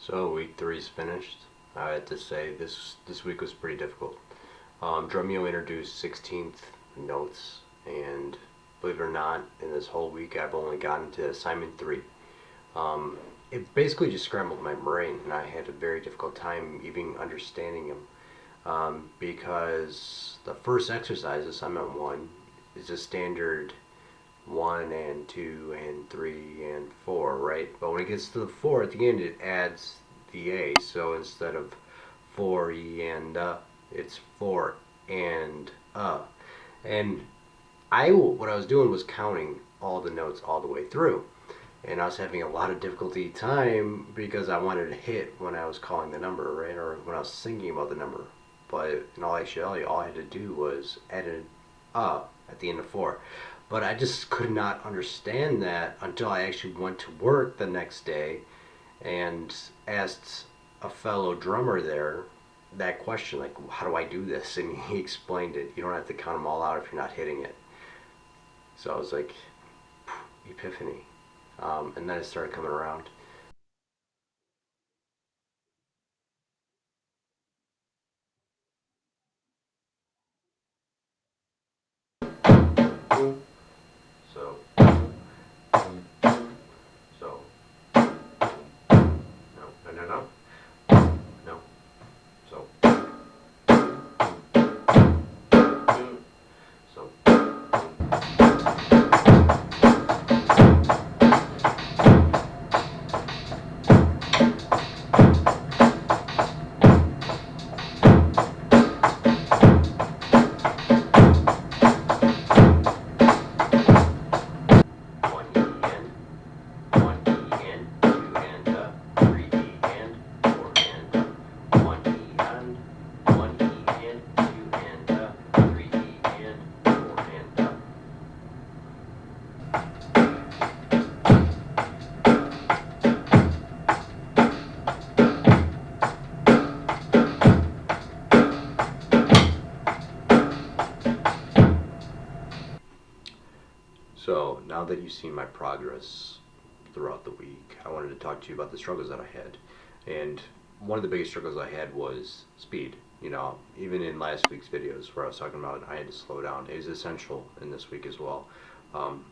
So week three's finished. I had to say this week was pretty difficult. Drumeo introduced 16th notes, and believe it or not, in this whole week I've only gotten to assignment 3. Um, it basically just scrambled my brain, and I had a very difficult time even understanding them because the first exercise, assignment 1, is a standard 1 and 2 and 3 and 4, right? But when it gets to the 4 at the end, it adds the A. So instead of 4 E and it's 4 and And what I was doing was counting all the notes all the way through. And I was having a lot of difficulty time because I wanted to hit when I was calling the number, right? Or when I was thinking about the number. But in all actuality, all I had to do was add an at the end of 4. But I just could not understand that until I actually went to work the next day and asked a fellow drummer there that question, like, how do I do this? And he explained it. You don't have to count them all out if you're not hitting it. So I was like, epiphany. And then it started coming around. So, so, no, no, no, no, no. So, so. One E and, one E and, two and, three E and, four and, one E and, one E and, two and, three E and, four and. So now that you've seen my progress throughout the week, I wanted to talk to you about the struggles that I had. And one of the biggest struggles I had was speed. You know, even in last week's videos where I was talking about I had to slow down, it is essential in this week as well. Um,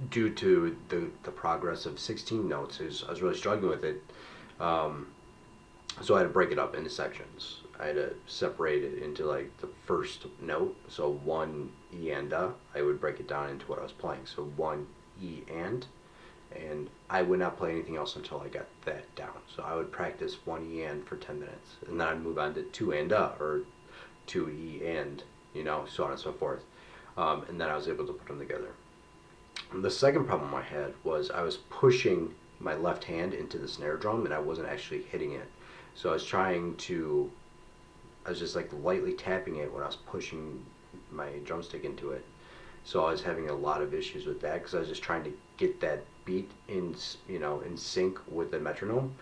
Due to the progress of 16 notes, I was really struggling with it. Um, so I had to break it up into sections. I had to separate it into like the first note. So one E and I would break it down into what I was playing. So one E and I would not play anything else until I got that down. So I would practice one E and for 10 minutes, and then I'd move on to two and or two E and, so on and so forth. And then I was able to put them together. The second problem I had was I was pushing my left hand into the snare drum and I wasn't actually hitting it. So I was just like lightly tapping it when I was pushing my drumstick into it. So I was having a lot of issues with that because I was just trying to get that beat in sync with the metronome.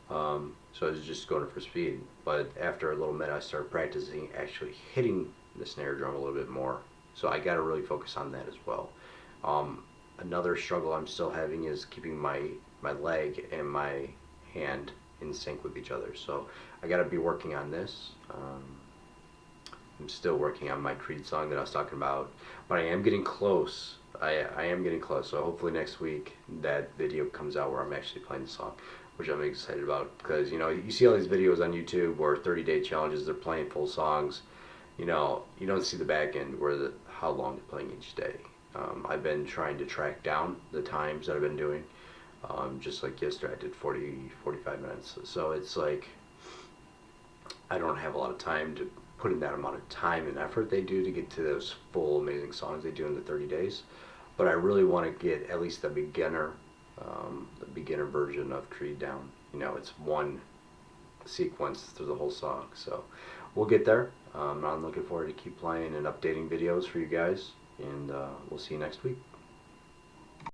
So I was just going for speed. But after a little minute, I started practicing actually hitting the snare drum a little bit more. So I got to really focus on that as well. Um, Another struggle I'm still having is keeping my leg and my hand in sync with each other. So I got to be working on this. I'm still working on my Creed song that I was talking about, but I am getting close. I am getting close. So hopefully next week that video comes out where I'm actually playing the song, which I'm excited about because you see all these videos on YouTube where 30-day challenges, they're playing full songs. You don't see the back end where how long they're playing each day. I've been trying to track down the times that I've been doing. Just like yesterday, I did 45 minutes. So it's like I don't have a lot of time to put in that amount of time and effort they do to get to those full amazing songs they do in the 30 days. But I really want to get at least the beginner version of Creed down. It's one sequence through the whole song. So we'll get there. I'm looking forward to keep playing and updating videos for you guys, and we'll see you next week.